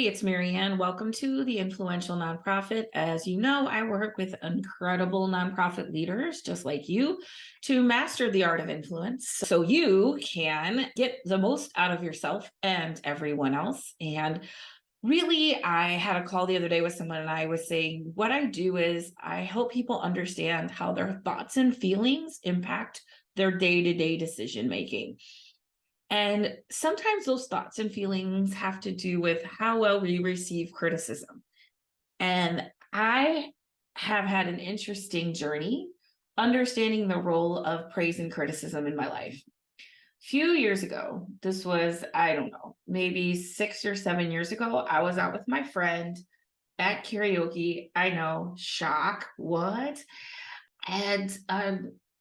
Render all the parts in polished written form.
it's Maryanne. Welcome to the Influential Nonprofit. As you know, I work with incredible nonprofit leaders just like you to master the art of influence so you can get the most out of yourself and everyone else. And really, I had a call the other day with someone, and I was saying, what I do is I help people understand how their thoughts and feelings impact their day-to-day decision making. And sometimes those thoughts and feelings have to do with how well we receive criticism. And I have had an interesting journey understanding the role of praise and criticism in my life. A few years ago, this was, I don't know, maybe 6 or 7 years ago, I was out with my friend at karaoke. I know, shock, what? And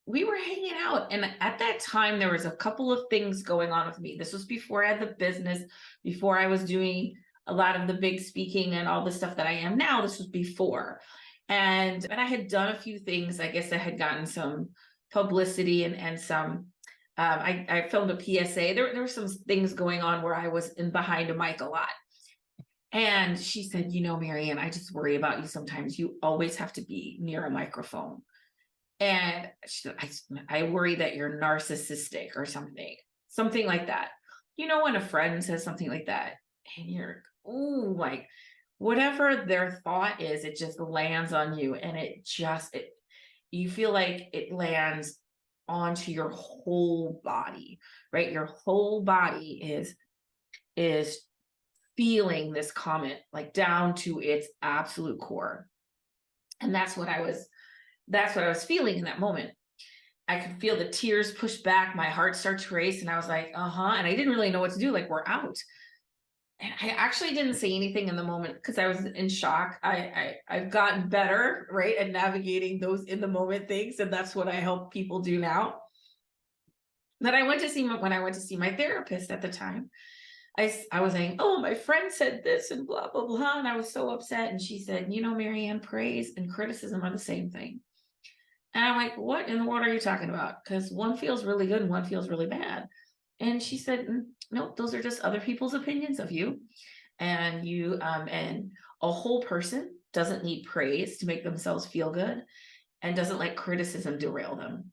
we were hanging out, and at that time there was a couple of things going on with me. This was before I had the business, before I was doing a lot of the big speaking and all the stuff that I am now. This was before, and I had done a few things. I guess I had gotten some publicity and some I filmed a PSA. There were some things going on where I was in behind a mic a lot. And she said, Maryanne, I just worry about you sometimes. You always have to be near a microphone. And I worry that you're narcissistic or something like that. When a friend says something like that, and you're, ooh, like whatever their thought is, it just lands on you, and you feel like it lands onto your whole body, right? Your whole body is feeling this comment like down to its absolute core. And that's what I was feeling in that moment. I could feel the tears push back, my heart start to race, and I was like, and I didn't really know what to do. Like, we're out. And I actually didn't say anything in the moment because I was in shock. I've gotten better, right, at navigating those in the moment things, and that's what I help people do now. When I went to see my therapist at the time, I was saying, oh, my friend said this and blah, blah, blah. And I was so upset. And she said, Maryanne, praise and criticism are the same thing. And I'm like, what in the world are you talking about? Because one feels really good and one feels really bad. And she said, nope, those are just other people's opinions of you. And and a whole person doesn't need praise to make themselves feel good and doesn't let criticism derail them.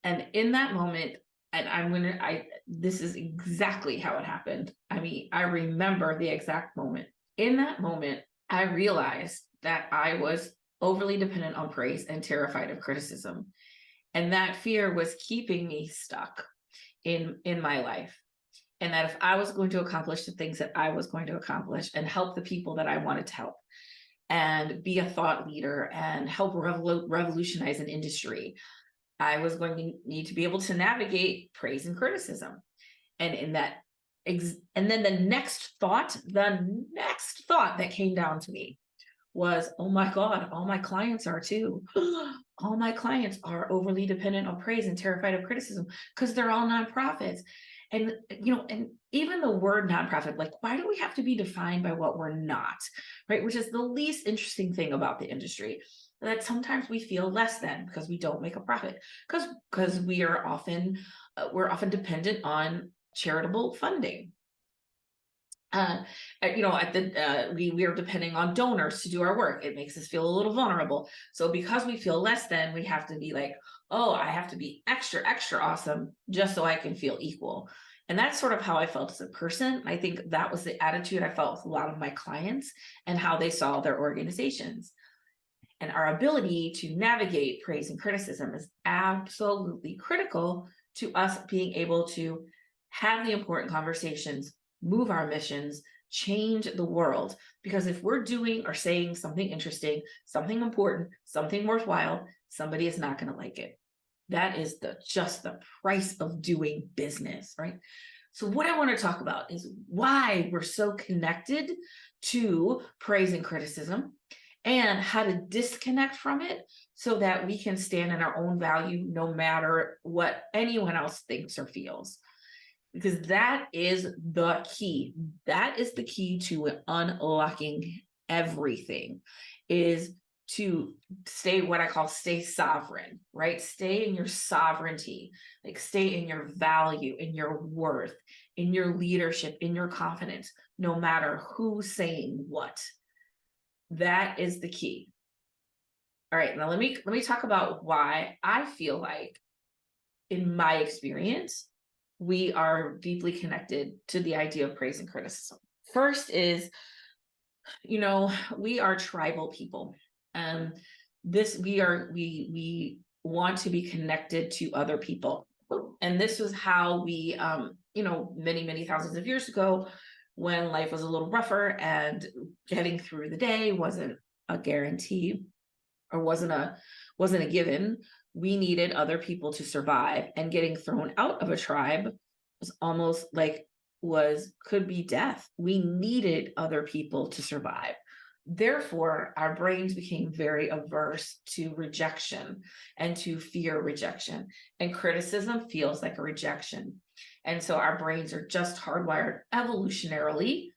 And in that moment, and this is exactly how it happened. I mean, I remember the exact moment. In that moment, I realized that I was overly dependent on praise and terrified of criticism. And that fear was keeping me stuck in my life. And that if I was going to accomplish the things that I was going to accomplish and help the people that I wanted to help and be a thought leader and help revolutionize an industry, I was going to need to be able to navigate praise and criticism. And and then the next thought that came down to me was, oh my God, all my clients are too. All my clients are overly dependent on praise and terrified of criticism because they're all nonprofits. And, and even the word nonprofit, like, why do we have to be defined by what we're not, right? Which is the least interesting thing about the industry. That sometimes we feel less than because we don't make a profit, because we are often dependent on charitable funding. We are depending on donors to do our work. It makes us feel a little vulnerable. So because we feel less than, we have to be like, oh, I have to be extra, extra awesome just so I can feel equal. And that's sort of how I felt as a person. I think that was the attitude I felt with a lot of my clients and how they saw their organizations. And our ability to navigate praise and criticism is absolutely critical to us being able to have the important conversations, move our missions, change the world. Because if we're doing or saying something interesting, something important, something worthwhile, somebody is not going to like it. That is just the price of doing business, right? So what I want to talk about is why we're so connected to praise and criticism, and how to disconnect from it so that we can stand in our own value no matter what anyone else thinks or feels. Because that is the key. That is the key to unlocking everything, is to stay sovereign, right? Stay in your sovereignty, like stay in your value, in your worth, in your leadership, in your confidence, no matter who's saying what. That is the key. All right, now let me talk about why I feel like, in my experience, we are deeply connected to the idea of praise and criticism. First is, we are tribal people. This we want to be connected to other people. And this was how we, many thousands of years ago, when life was a little rougher and getting through the day wasn't a guarantee, or wasn't a given. We needed other people to survive, and getting thrown out of a tribe was almost like could be death. We needed other people to survive. Therefore, our brains became very averse to rejection and to fear rejection. And criticism feels like a rejection. And so our brains are just hardwired evolutionarily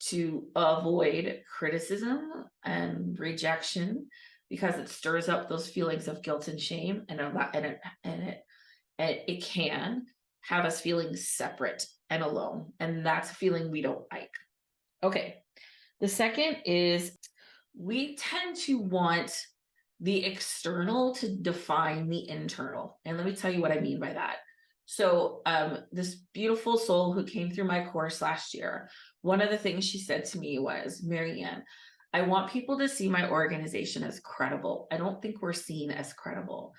to avoid criticism and rejection, because it stirs up those feelings of guilt and shame, and it can have us feeling separate and alone. And that's a feeling we don't like. Okay. The second is, we tend to want the external to define the internal. And let me tell you what I mean by that. So this beautiful soul who came through my course last year, one of the things she said to me was, Maryanne, I want people to see my organization as credible. I don't think we're seen as credible.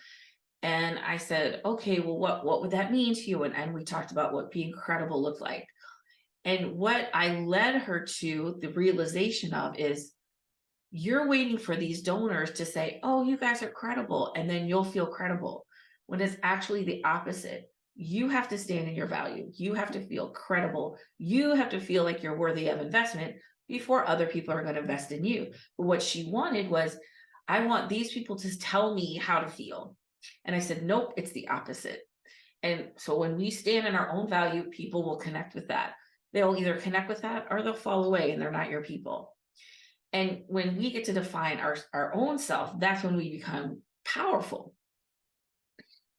And I said, okay, well, what would that mean to you? And we talked about what being credible looked like. And what I led her to the realization of is, you're waiting for these donors to say, oh, you guys are credible, and then you'll feel credible, when it's actually the opposite. You have to stand in your value. You have to feel credible. You have to feel like you're worthy of investment before other people are going to invest in you. But what she wanted was, I want these people to tell me how to feel. And I said, nope, it's the opposite. And so when we stand in our own value, people will connect with that. They'll either connect with that or they'll fall away, and they're not your people. And when we get to define our own self, that's when we become powerful.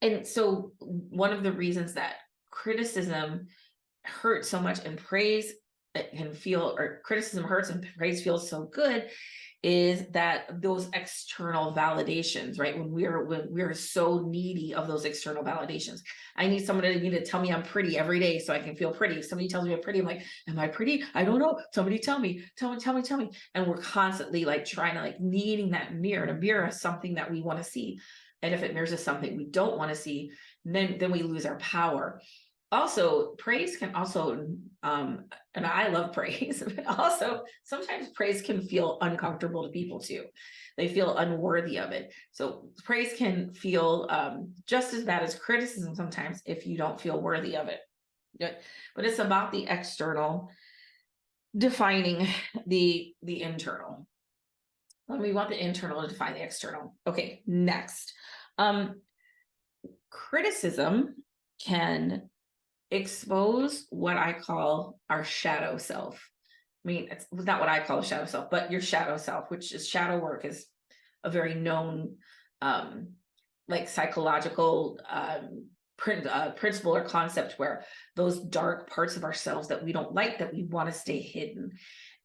And so one of the reasons that criticism hurts so much and praise can feel, or criticism hurts and praise feels so good, is that those external validations, right? When we're so needy of those external validations. I need somebody to tell me I'm pretty every day so I can feel pretty. If somebody tells me I'm pretty, I'm like, am I pretty? I don't know. Somebody tell me. And we're constantly like trying to, like, needing that mirror to mirror us something that we want to see. And if it mirrors us something we don't want to see, then we lose our power. Also, praise can also, and I love praise, but also sometimes praise can feel uncomfortable to people too. They feel unworthy of it. So praise can feel just as bad as criticism sometimes if you don't feel worthy of it. But it's about the external defining the internal. When we want the internal to define the external. Okay, next. Criticism can expose what I call our shadow self. I mean, it's not what I call a shadow self, but your shadow self, which is shadow work, is a very known like psychological principle or concept, where those dark parts of ourselves that we don't like, that we want to stay hidden.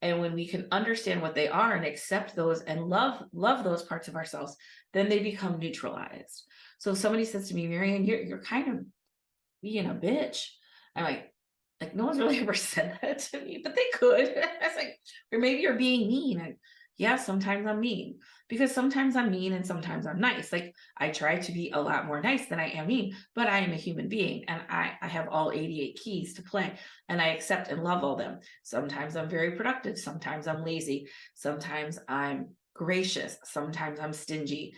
And when we can understand what they are and accept those and love those parts of ourselves, then they become neutralized. So if somebody says to me, Maryanne, you're kind of being a bitch, I'm like no one's really ever said that to me, but they could. I was like, or maybe you're being mean. Yeah, sometimes I'm mean, because sometimes I'm mean and sometimes I'm nice. Like, I try to be a lot more nice than I am mean, but I am a human being, and I have all 88 keys to play, and I accept and love all them. Sometimes I'm very productive. Sometimes I'm lazy. Sometimes I'm gracious. Sometimes I'm stingy.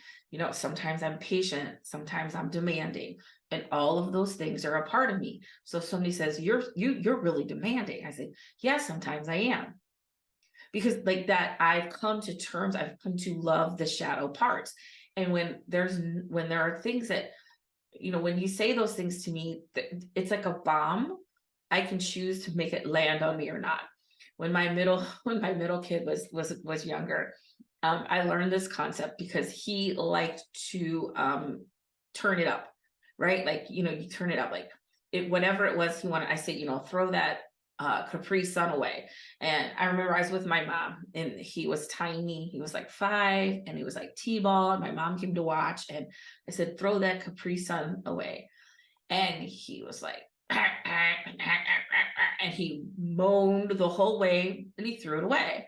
Sometimes I'm patient. Sometimes I'm demanding. And all of those things are a part of me. So if somebody says, you're really demanding, I say, yeah, sometimes I am. Because like that, I've come to love the shadow parts. And when there are things that, when you say those things to me, it's like a bomb. I can choose to make it land on me or not. When my middle kid was younger, I learned this concept because he liked to turn it up, right? Like, you turn it up, like, whatever it was he wanted, I said, throw that Capri Sun away. And I remember I was with my mom, and he was tiny. He was like 5, and he was like T-ball. And my mom came to watch, and I said, throw that Capri Sun away. And he was like, and he moaned the whole way, and he threw it away.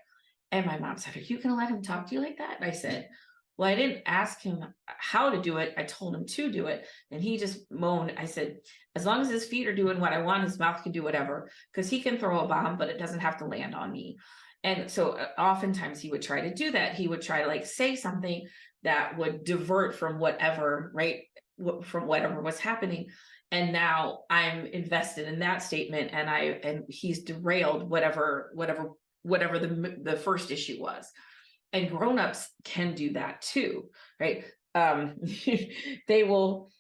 And my mom said, are you going to let him talk to you like that? And I said, well, I didn't ask him how to do it. I told him to do it. And he just moaned. I said, as long as his feet are doing what I want, his mouth can do whatever, because he can throw a bomb, but it doesn't have to land on me. And so oftentimes he would try to do that. He would try to like say something that would divert from whatever, right? From whatever was happening. And now I'm invested in that statement, and he's derailed whatever the first issue was. And grownups can do that too, right? They will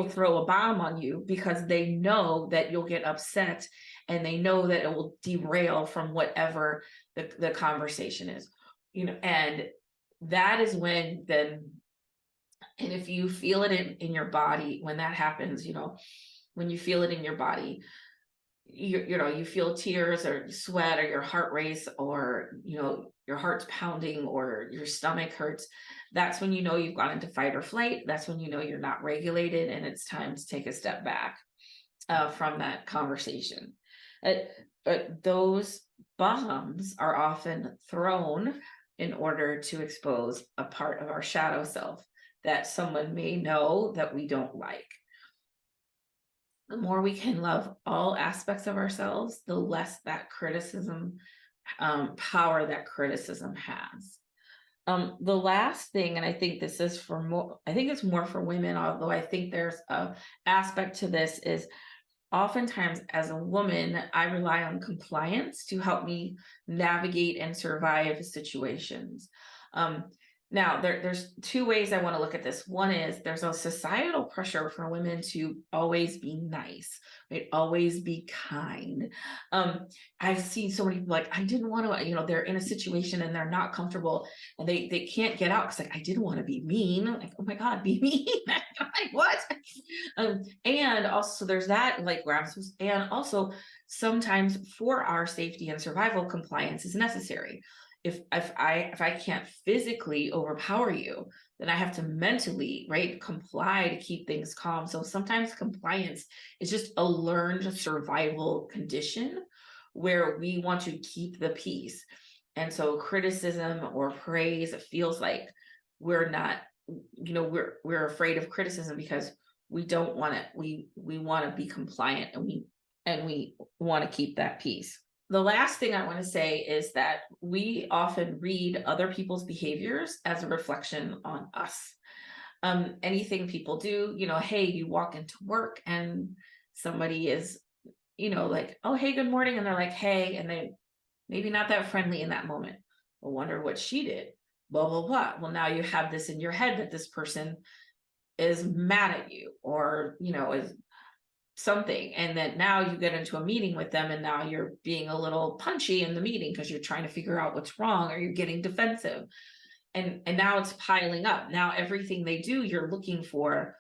throw a bomb on you because they know that you'll get upset, and they know that it will derail from whatever the conversation is, and that is when then, and if you feel it in your body, when that happens, when you feel it in your body, you feel tears or sweat, or your heart race, or your heart's pounding, or your stomach hurts, that's when you've gone into fight or flight. That's when you're not regulated, and it's time to take a step back from that conversation. But those bombs are often thrown in order to expose a part of our shadow self that someone may know that we don't like. The more we can love all aspects of ourselves, the less that criticism, power that criticism has. The last thing, and I think this is I think it's more for women, although I think there's a aspect to this, is oftentimes as a woman, I rely on compliance to help me navigate and survive situations. Now, there's 2 ways I want to look at this. One is there's a societal pressure for women to always be nice, right? Always be kind. I've seen so many people like, I didn't want to, they're in a situation and they're not comfortable, and they can't get out because like, I didn't want to be mean. Like, oh my God, be mean. Like, what? And also there's that, like, where I'm supposed, and also sometimes for our safety and survival, compliance is necessary. If I can't physically overpower you, then I have to mentally, right, comply to keep things calm. So sometimes compliance is just a learned survival condition where we want to keep the peace. And so criticism or praise, it feels like we're not, we're afraid of criticism because we don't want it. We want to be compliant, and we want to keep that peace. The last thing I want to say is that we often read other people's behaviors as a reflection on us. Anything people do, hey, you walk into work and somebody is, like, oh, hey, good morning. And they're like, hey, and they maybe not that friendly in that moment. Well, wonder what she did, blah, blah, blah. Well, now you have this in your head that this person is mad at you, or, is something, and then now you get into a meeting with them, and now you're being a little punchy in the meeting because you're trying to figure out what's wrong, or you're getting defensive, and now it's piling up. Now everything they do, you're looking for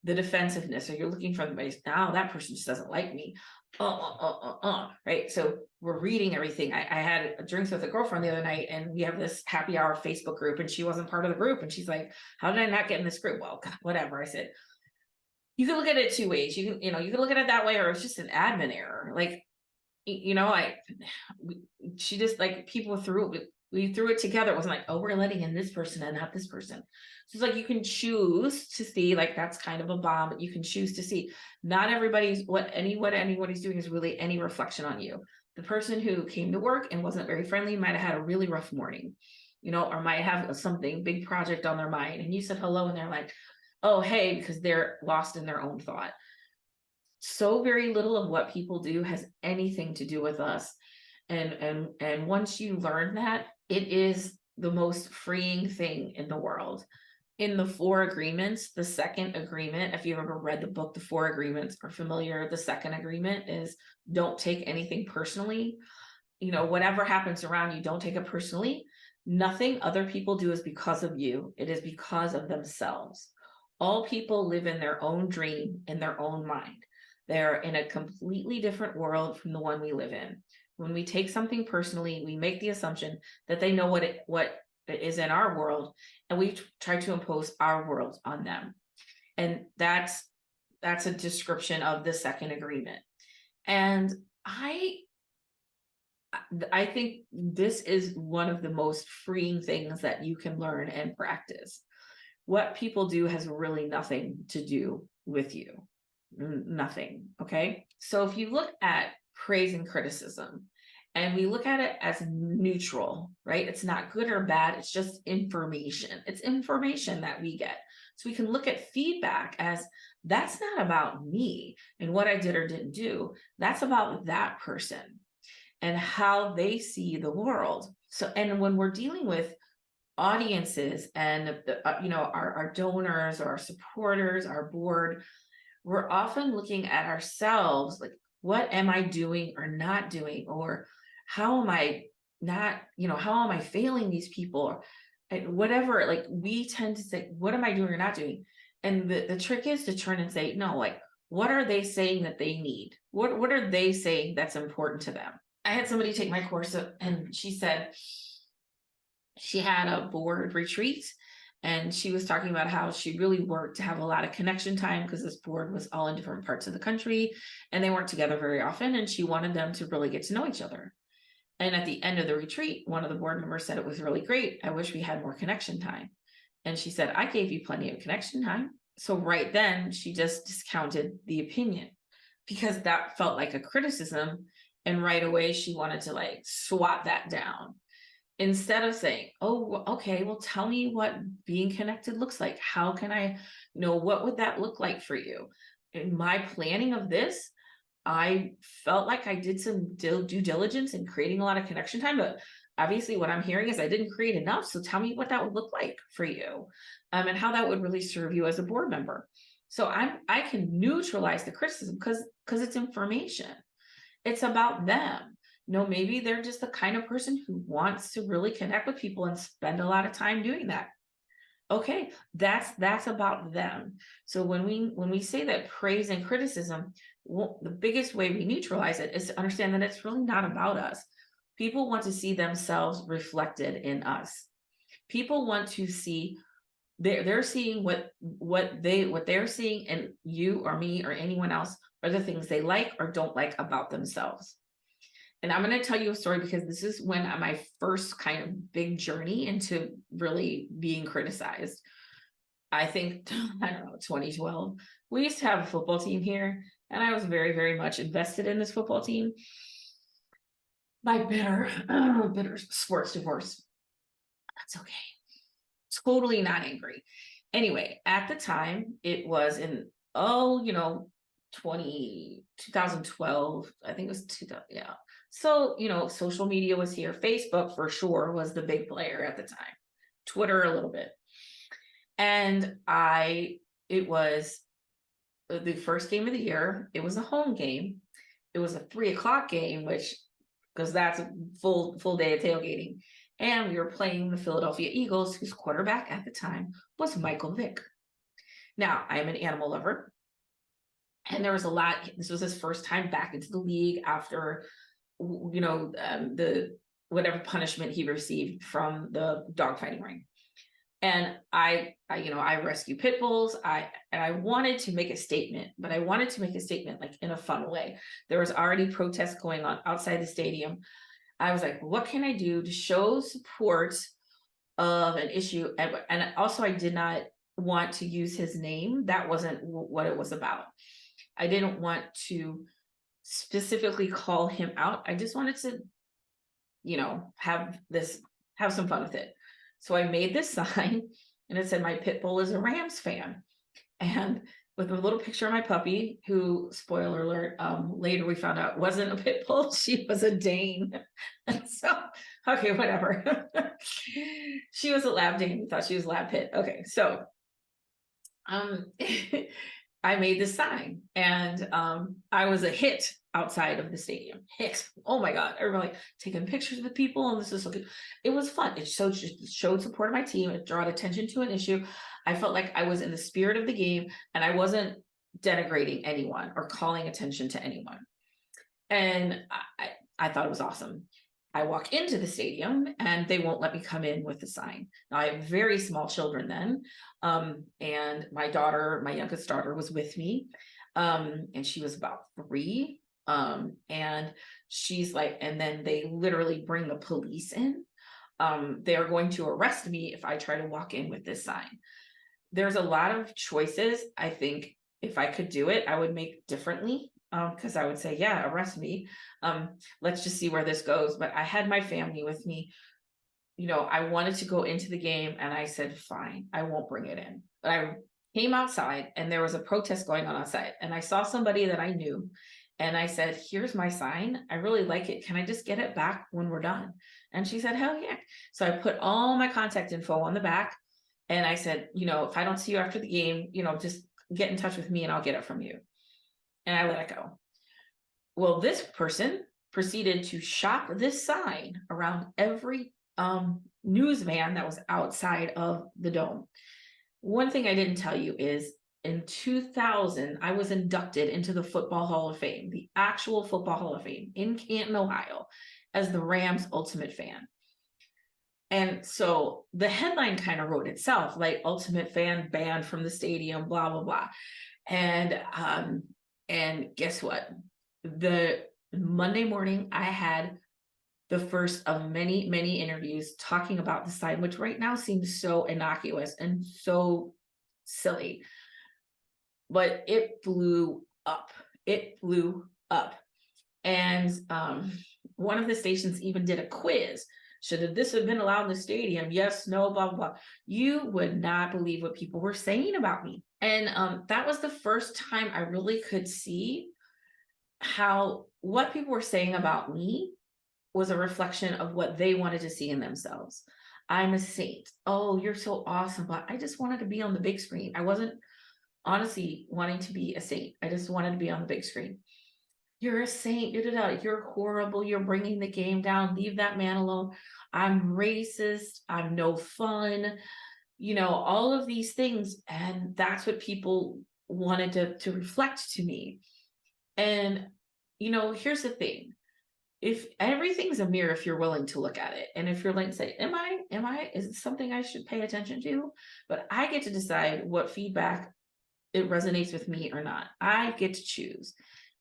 the defensiveness, or you're looking for the base. Now that person just doesn't like me. Right? So we're reading everything. I had a drinks with a girlfriend the other night, and we have this happy hour Facebook group, and she wasn't part of the group, and she's like, how did I not get in this group? Well, God, whatever. I said, you can look at it 2 ways. You can look at it that way, or it's just an admin error. Like, she just, like, people we threw it together. It wasn't like, oh, we're letting in this person and not this person. So it's like, you can choose to see, like, that's kind of a bomb, but you can choose to see not everybody's, what anybody's doing is really any reflection on you. The person who came to work and wasn't very friendly might have had a really rough morning, or might have something big project on their mind, and you said hello, and they're like, oh, hey, because they're lost in their own thought. So very little of what people do has anything to do with us. And once you learn that, it is the most freeing thing in the world. In the 4 agreements, the second agreement, if you've ever read the book, the 4 agreements, are familiar, the second agreement is don't take anything personally. Whatever happens around you, don't take it personally. Nothing other people do is because of you. It is because of themselves. All people live in their own dream, in their own mind. They're in a completely different world from the one we live in. When we take something personally, we make the assumption that they know what it is in our world, and we try to impose our world on them. And that's a description of the second agreement. And I think this is one of the most freeing things that you can learn and practice. What people do has really nothing to do with you. Nothing. Okay. So if you look at praise and criticism, and we look at it as neutral, right? It's not good or bad. It's just information. It's information that we get. So we can look at feedback as, that's not about me and what I did or didn't do. That's about that person and how they see the world. So, and when we're dealing with audiences and our donors or our supporters, our board, we're often looking at ourselves like, what am I doing or not doing? Or how am I not, how am I failing these people? And whatever, like we tend to say, what am I doing or not doing? And the trick is to turn and say, no, like, what are they saying that they need? What are they saying that's important to them? I had somebody take my course and she said she had a board retreat, and she was talking about how she really worked to have a lot of connection time because this board was all in different parts of the country and they weren't together very often. And she wanted them to really get to know each other. And at the end of the retreat, one of the board members said, it was really great. I wish we had more connection time. And she said, I gave you plenty of connection time. So right then she just discounted the opinion because that felt like a criticism. And right away she wanted to like swat that down. Instead of saying, oh, okay, well, tell me what being connected looks like. How can I know, what would that look like for you? In my planning of this, I felt like I did some due diligence in creating a lot of connection time, but obviously what I'm hearing is I didn't create enough. So tell me what that would look like for you, and how that would really serve you as a board member. So I can neutralize the criticism because it's information. It's about them. Maybe they're just the kind of person who wants to really connect with people and spend a lot of time doing that. Okay, that's about them. So when we say that praise and criticism, the biggest way we neutralize it is to understand that it's really not about us. People want to see themselves reflected in us. People want to see, they're seeing what they're seeing in you or me or anyone else are the things they like or don't like about themselves. And I'm going to tell you a story because this is when my first kind of big journey into really being criticized. I think, I don't know, 2012. We used to have a football team here, and I was very, very much invested in this football team. My bitter sports divorce. That's okay. Totally not angry. Anyway, at the time, it was in, 2012. I think it was 2000. Yeah. So, social media was here. Facebook for sure was the big player at the time. Twitter a little bit. And it was the first game of the year. It was a home game. It was a 3:00 game, because that's a full day of tailgating. And we were playing the Philadelphia Eagles, whose quarterback at the time was Michael Vick. Now, I am an animal lover. And there was a lot, this was his first time back into the league after, the whatever punishment he received from the dogfighting ring. And I rescue pit bulls. I wanted to make a statement, but I wanted to make a statement like in a fun way. There was already protests going on outside the stadium. I was like, what can I do to show support of an issue? And also I did not want to use his name. That wasn't what it was about. I didn't want to specifically call him out. I just wanted to, have some fun with it. So I made this sign and it said, my pit bull is a Rams fan. And with a little picture of my puppy, who, spoiler alert, later we found out wasn't a pit bull. She was a Dane. So, okay, whatever. She was a lab Dane. We thought she was lab pit. Okay. So, I made this sign, and I was a hit outside of the stadium. Hit. Oh my God. Everybody taking pictures with people, and this is so good. It was fun. It showed support of my team. It brought attention to an issue. I felt like I was in the spirit of the game, and I wasn't denigrating anyone or calling attention to anyone. And I thought it was awesome. I walk into the stadium and they won't let me come in with the sign. Now, I have very small children then. And my youngest daughter was with me. And she was about 3. And she's like, and then they literally bring the police in. They're going to arrest me if I try to walk in with this sign. There's a lot of choices. I think if I could do it, I would make differently. Because I would say, yeah, arrest me. Let's just see where this goes. But I had my family with me. I wanted to go into the game and I said, fine, I won't bring it in. But I came outside and there was a protest going on outside. And I saw somebody that I knew. And I said, here's my sign. I really like it. Can I just get it back when we're done? And she said, hell yeah. So I put all my contact info on the back. And I said, if I don't see you after the game, just get in touch with me and I'll get it from you. And I let it go. Well, this person proceeded to shop this sign around every news van that was outside of the dome. One thing I didn't tell you is in 2000, I was inducted into the Football Hall of Fame, the actual Football Hall of Fame in Canton, Ohio, as the Rams' ultimate fan. And so the headline kind of wrote itself, like ultimate fan banned from the stadium, blah, blah, blah. And guess what? The Monday morning, I had the first of many, many interviews talking about the sign, which right now seems so innocuous and so silly. But it blew up. It blew up. And one of the stations even did a quiz. Should this have been allowed in the stadium? Yes, no, blah, blah, blah. You would not believe what people were saying about me. And that was the first time I really could see how what people were saying about me was a reflection of what they wanted to see in themselves. I'm a saint. Oh, you're so awesome. But I just wanted to be on the big screen. I wasn't honestly wanting to be a saint. I just wanted to be on the big screen. You're a saint. You're horrible. You're bringing the game down. Leave that man alone. I'm racist. I'm no fun. All of these things. And that's what people wanted to reflect to me. And, here's the thing. If everything's a mirror, if you're willing to look at it, and if you're willing to say, is it something I should pay attention to? But I get to decide what feedback it resonates with me or not. I get to choose.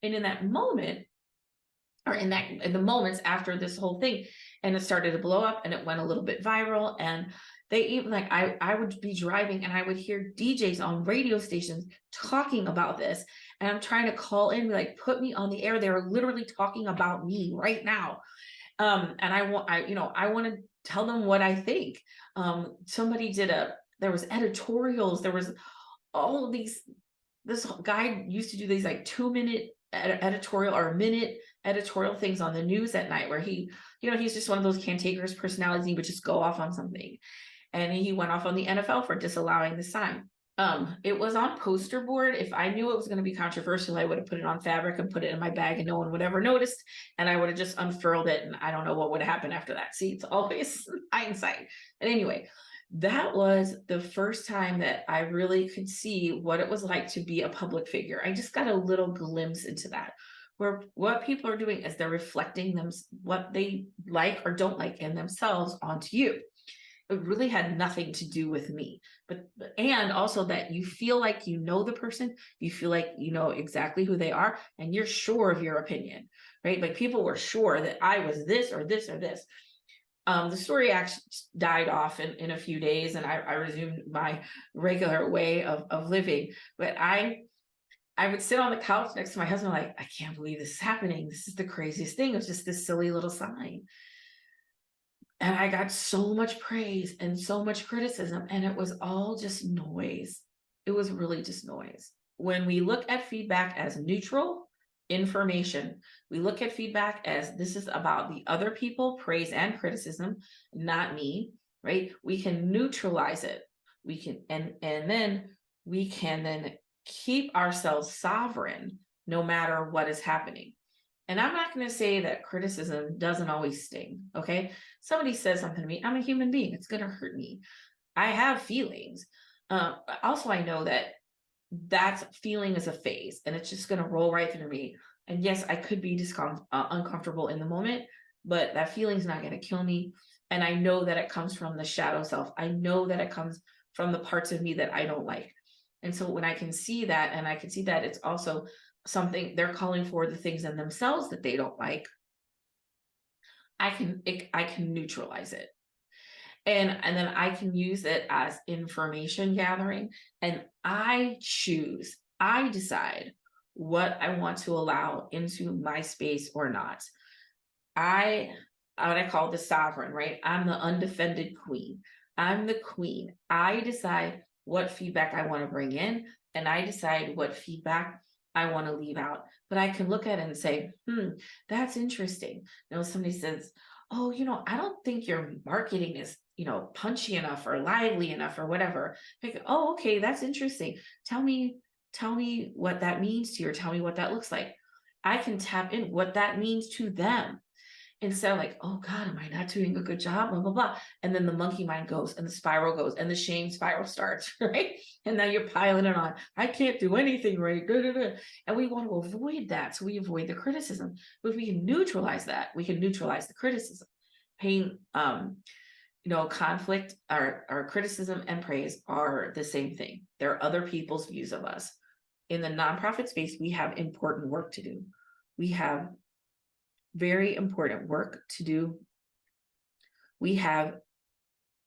And in that moment, or in the moments after this whole thing, and it started to blow up and it went a little bit viral, and they even I would be driving and I would hear DJs on radio stations talking about this, and I'm trying to call in, put me on the air. They were literally talking about me right now. And I want to tell them what I think. Somebody there was editorials, there was all of these, this guy used to do these 2-minute editorial or a minute editorial things on the news at night, where he's just one of those cantankerous personalities. He would just go off on something. And he went off on the NFL for disallowing the sign. It was on poster board. If I knew it was going to be controversial, I would have put it on fabric and put it in my bag and no one would ever noticed. And I would have just unfurled it. And I don't know what would happen after that. See, it's always hindsight. And anyway, that was the first time that I really could see what it was like to be a public figure. I just got a little glimpse into that, where what people are doing is they're reflecting what they like or don't like in themselves onto you. It really had nothing to do with me, and also that you feel like you know the person, you feel like you know exactly who they are, and you're sure of your opinion, right? Like people were sure that I was this or this or this. The story actually died off in a few days, and I resumed my regular way of living. But I would sit on the couch next to my husband, like, I can't believe this is happening. This is the craziest thing. It was just this silly little sign. And I got so much praise and so much criticism, and it was all just noise. It was really just noise. When we look at feedback as neutral information, we look at feedback as this is about the other people, praise and criticism, not me, right? We can neutralize it. We can, and then we can then keep ourselves sovereign no matter what is happening. And I'm not going to say that criticism doesn't always sting, okay? Somebody says something to me, I'm a human being. It's going to hurt me. I have feelings. Also, I know that that feeling is a phase and it's just going to roll right through me. And yes, I could be uncomfortable in the moment, but that feeling's not going to kill me. And I know that it comes from the shadow self. I know that it comes from the parts of me that I don't like. And so when I can see that, and I can see that it's also something they're calling for, the things in themselves that they don't like, I can neutralize it. And then I can use it as information gathering, and I decide what I want to allow into my space or not. I what I call the sovereign, right? I'm the undefended queen. I'm the queen. I decide what feedback I want to bring in, and I decide what feedback I want to leave out. But I can look at it and say, that's interesting. Somebody says, oh, I don't think your marketing is, punchy enough or lively enough or whatever. Like, oh, okay, that's interesting. Tell me what that means to you, or tell me what that looks like. I can tap in what that means to them, instead of like, oh God, am I not doing a good job? Blah, blah, blah. And then the monkey mind goes and the spiral goes and the shame spiral starts, right? And now you're piling it on. I can't do anything right. And we want to avoid that. So we avoid the criticism. But if we can neutralize that, we can neutralize the criticism. Pain, conflict or criticism and praise are the same thing. They're other people's views of us. In the nonprofit space, we have important work to do. We have very important work to do. We have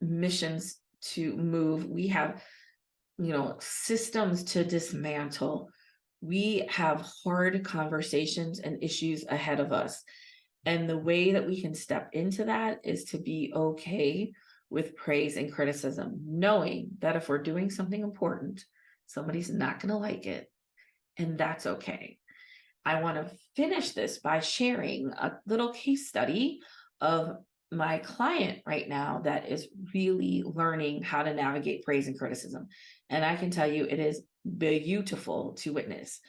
missions to move. We have, systems to dismantle. We have hard conversations and issues ahead of us. And the way that we can step into that is to be okay with praise and criticism, knowing that if we're doing something important, somebody's not going to like it, and that's okay. I want to finish this by sharing a little case study of my client right now that is really learning how to navigate praise and criticism. And I can tell you, it is beautiful to witness.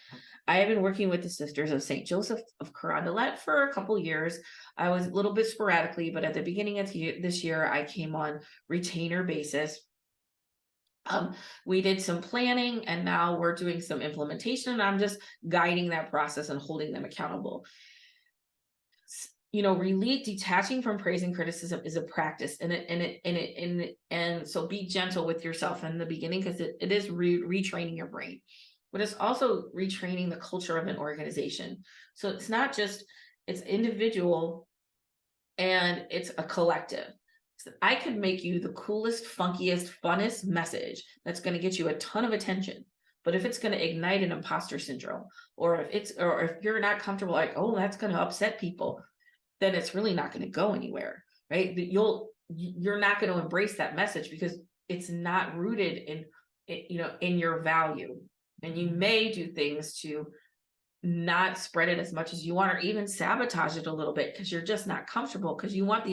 I have been working with the Sisters of St. Joseph of Carondelet for a couple years. I was a little bit sporadically, but at the beginning of this year, I came on retainer basis. We did some planning, and now we're doing some implementation, and I'm just guiding that process and holding them accountable. Really detaching from praise and criticism is a practice, and so be gentle with yourself in the beginning, because it is retraining your brain, but it's also retraining the culture of an organization. So it's not just, it's individual and it's a collective. So I could make you the coolest, funkiest, funnest message that's going to get you a ton of attention. But if it's going to ignite an imposter syndrome, or if you're not comfortable, like, oh, that's going to upset people, then it's really not going to go anywhere, right? You're not going to embrace that message because it's not rooted in your value. And you may do things to not spread it as much as you want, or even sabotage it a little bit because you're just not comfortable, because you want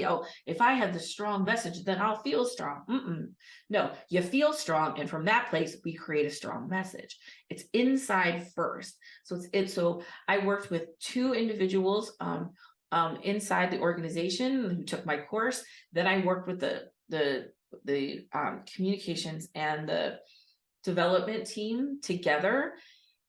if I have the strong message, then I'll feel strong. No, you feel strong, and from that place we create a strong message. It's inside first. So I worked with two individuals inside the organization who took my course. Then I worked with the communications and the development team together,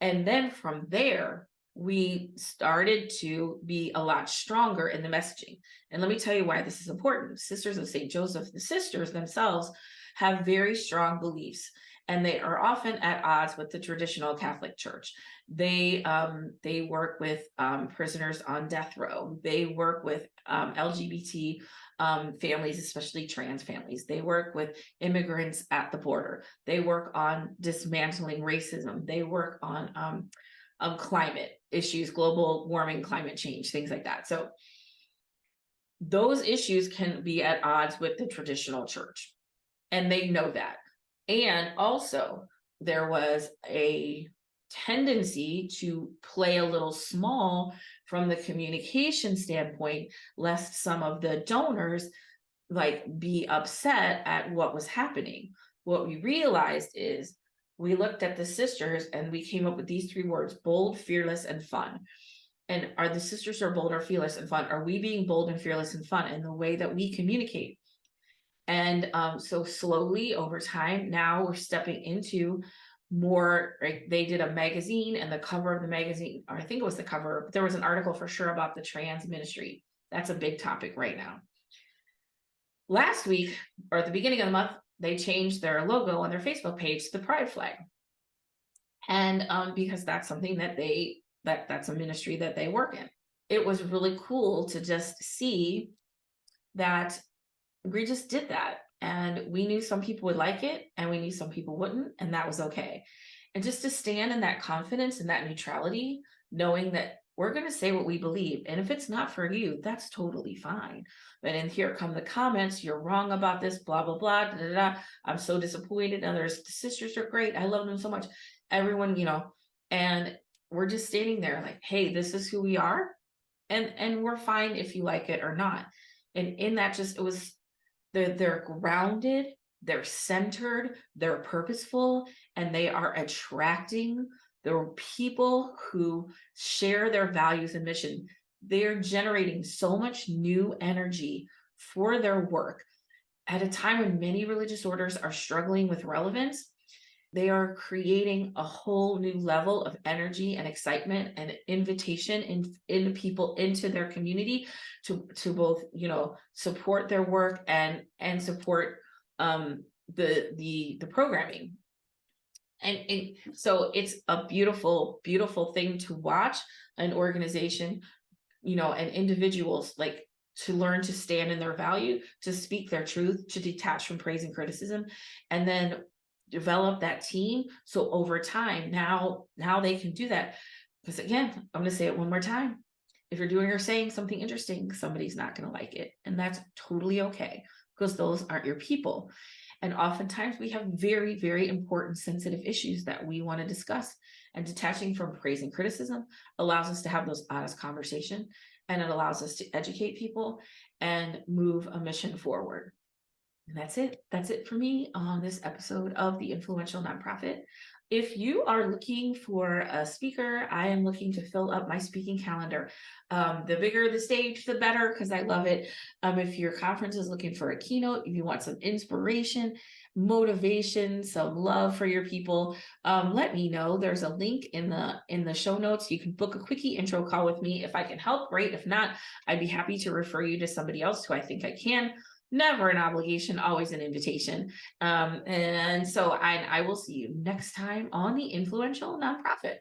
and then from there we started to be a lot stronger in the messaging. And let me tell you why this is important. Sisters of St. Joseph, the sisters themselves, have very strong beliefs, and they are often at odds with the traditional Catholic Church. They work with prisoners on death row. They work with LGBT families, especially trans families. They work with immigrants at the border. They work on dismantling racism. They work on climate issues, global warming, climate change, things like that. So those issues can be at odds with the traditional church, and they know that. And also, there was a tendency to play a little small from the communication standpoint, lest some of the donors be upset at what was happening. What we realized is, we looked at the sisters and we came up with these three words: bold, fearless, and fun. And are the sisters are bold or fearless and fun? Are we being bold and fearless and fun in the way that we communicate? And so slowly over time, now we're stepping into more, right? They did a magazine, and the cover of the magazine, or I think it was the cover, but there was an article for sure about the trans ministry. That's a big topic right now. Last week, or at the beginning of the month, they changed their logo on their Facebook page to the pride flag. And because that's something that that's a ministry that they work in. It was really cool to just see that we just did that. And we knew some people would like it, and we knew some people wouldn't, and that was okay. And just to stand in that confidence and that neutrality, knowing that we're going to say what we believe. And if it's not for you, that's totally fine. But then here come the comments, you're wrong about this, blah, blah, blah, da, da, da. I'm so disappointed. And the sisters are great. I love them so much. Everyone, and we're just standing there like, hey, this is who we are. And we're fine if you like it or not. And in that, they're grounded, they're centered, they're purposeful, and they are attracting the people who share their values and mission. They're generating so much new energy for their work at a time when many religious orders are struggling with relevance. They are creating a whole new level of energy and excitement and invitation in people into their community to both, support their work and support the programming. And so it's a beautiful, beautiful thing to watch an organization, and individuals like to learn to stand in their value, to speak their truth, to detach from praise and criticism, and then develop that team. So over time, now they can do that. Because again, I'm going to say it one more time. If you're doing or saying something interesting, somebody's not going to like it. And that's totally okay, because those aren't your people. And oftentimes we have very, very important, sensitive issues that we want to discuss. And detaching from praise and criticism allows us to have those honest conversations, and it allows us to educate people and move a mission forward. And that's it. That's it for me on this episode of The Influential Nonprofit. If you are looking for a speaker, I am looking to fill up my speaking calendar. The bigger the stage, the better, because I love it. If your conference is looking for a keynote, if you want some inspiration, motivation, some love for your people, let me know. There's a link in the show notes. You can book a quickie intro call with me. If I can help, great. If not, I'd be happy to refer you to somebody else who I think I can. Never an obligation, always an invitation. And so I will see you next time on The Influential Nonprofit.